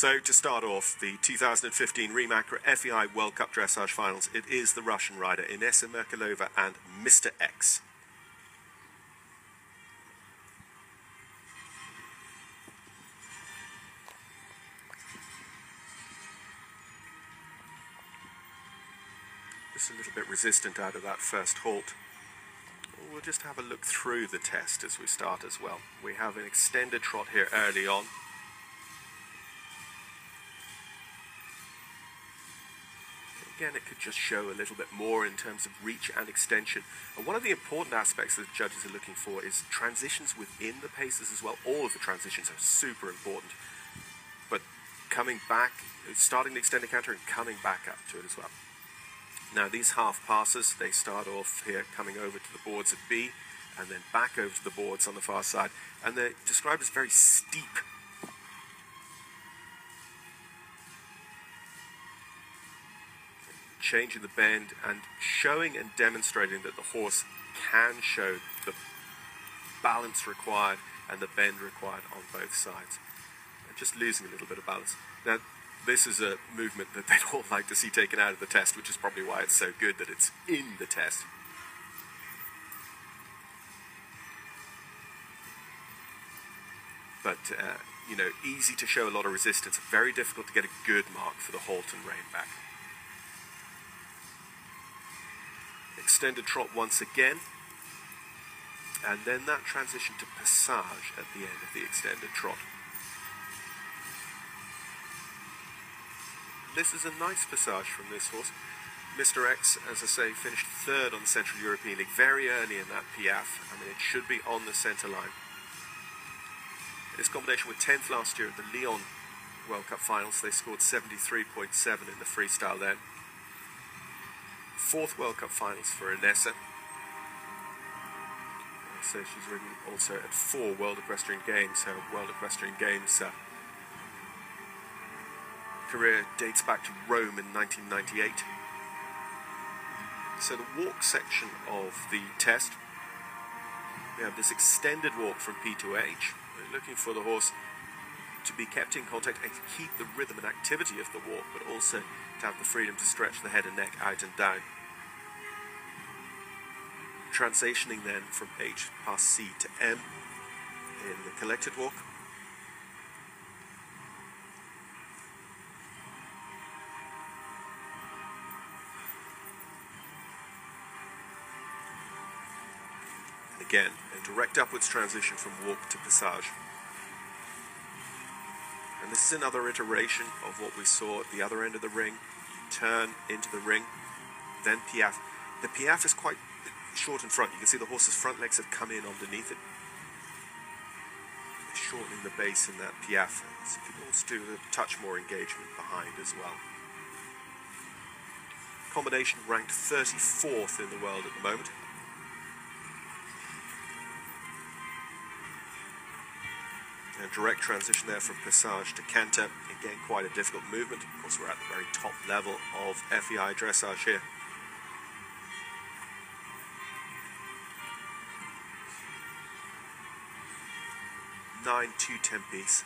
So to start off, the 2015 Remacher FEI World Cup Dressage Finals, it is the Russian rider Inessa Merkulova and Mr. X. Just a little bit resistant out of that first halt. We'll just have a look through the test as we start as well. We have an extended trot here early on. Again, it could just show a little bit more in terms of reach and extension. And one of the important aspects that the judges are looking for is transitions within the paces as well. All of the transitions are super important. But coming back, starting the extended canter and coming back up to it as well. Now these half passes, they start off here coming over to the boards at B and then back over to the boards on the far side. And they're described as very steep. Changing the bend and showing and demonstrating that the horse can show the balance required and the bend required on both sides. And just losing a little bit of balance. Now, this is a movement that they'd all like to see taken out of the test, which is probably why it's so good that it's in the test. But, you know, easy to show a lot of resistance, very difficult to get a good mark for the halt and rein back. Extended trot once again, and then that transition to passage at the end of the extended trot. This is a nice passage from this horse. Mr. X, as I say, finished third on the Central European League very early in that Piaf. I mean, it should be on the centre line. His combination with 10th last year at the Lyon World Cup Finals, they scored 73.7 in the freestyle then. 4th World Cup Finals for Inessa. So she's ridden also at 4 World Equestrian Games. Her World Equestrian Games career dates back to Rome in 1998. So the walk section of the test, we have this extended walk from P to H. We're looking for the horse to be kept in contact and keep the rhythm and activity of the walk, but also to have the freedom to stretch the head and neck out and down. Transitioning then from H past C to M in the collected walk. Again, a direct upwards transition from walk to passage. And this is another iteration of what we saw at the other end of the ring. You turn into the ring, then Piaf. The Piaf is quite short in front. You can see the horse's front legs have come in underneath it. They're shortening the base in that Piaf. So you can also do a touch more engagement behind as well. Combination ranked 34th in the world at the moment. A direct transition there from passage to canter. Again, quite a difficult movement. Of course, we're at the very top level of FEI dressage here. 9-2 tempies.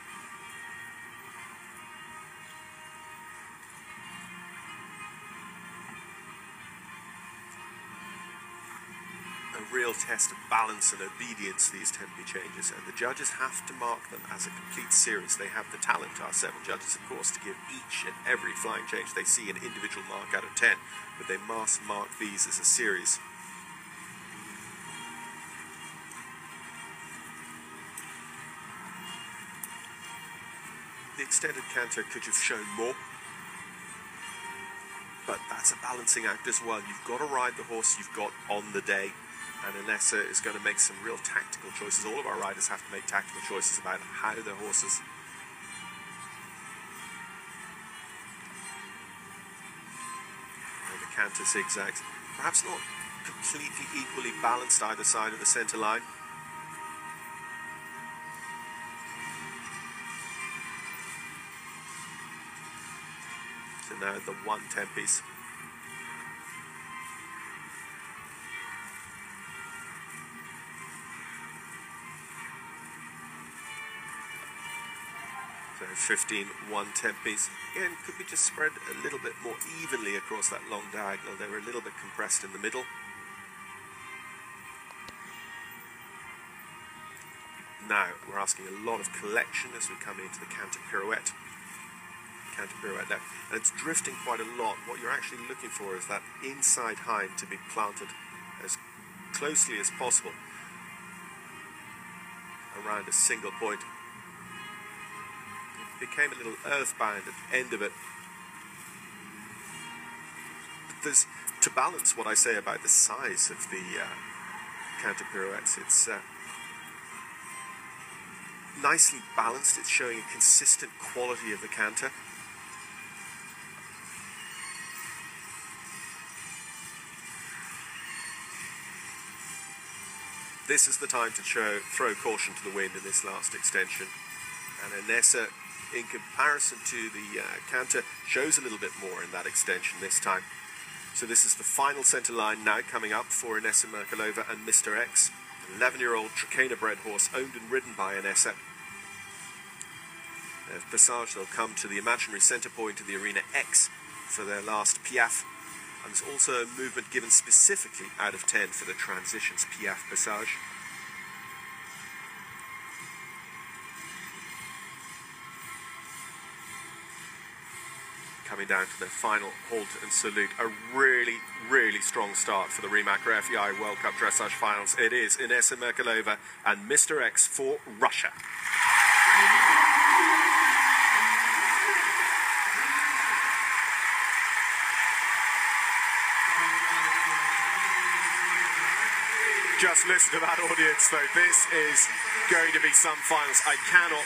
A real test of balance and obedience, these tempi changes, and the judges have to mark them as a complete series. They have the talent, our 7 judges, of course, to give each and every flying change they see an individual mark out of 10, but they must mark these as a series. The extended canter could have shown more, but that's a balancing act as well. You've got to ride the horse you've got on the day, and Inessa is going to make some real tactical choices. All of our riders have to make tactical choices about how their horses and the canter zigzags. Perhaps not completely equally balanced either side of the centre line. So now the 1 tempies. So Those 15 1/10s, again, could be just spread a little bit more evenly across that long diagonal. They were a little bit compressed in the middle. Now, we're asking a lot of collection as we come into the canter pirouette. Canter pirouette there. And it's drifting quite a lot. What you're actually looking for is that inside hind to be planted as closely as possible around a single point. It became a little earthbound at the end of it. But there's, to balance what I say about the size of the canter pirouettes, it's nicely balanced. It's showing a consistent quality of the canter. This is the time to throw caution to the wind in this last extension. And Inessa, in comparison to the canter, shows a little bit more in that extension this time. So this is the final centre line now coming up for Inessa Merkulova and Mr. X, an 11-year-old Trakehner bred horse owned and ridden by Inessa. At Visage, they'll come to the imaginary centre point of the Arena X for their last piaffe. And there's also a movement given specifically out of 10 for the transitions piaffe passage. Coming down to their final halt and salute. A really, really strong start for the Remacher FEI World Cup Dressage Finals. It is Inessa Merkulova and Mr. X for Russia. Just listen to that audience though. This is going to be some finals. I cannot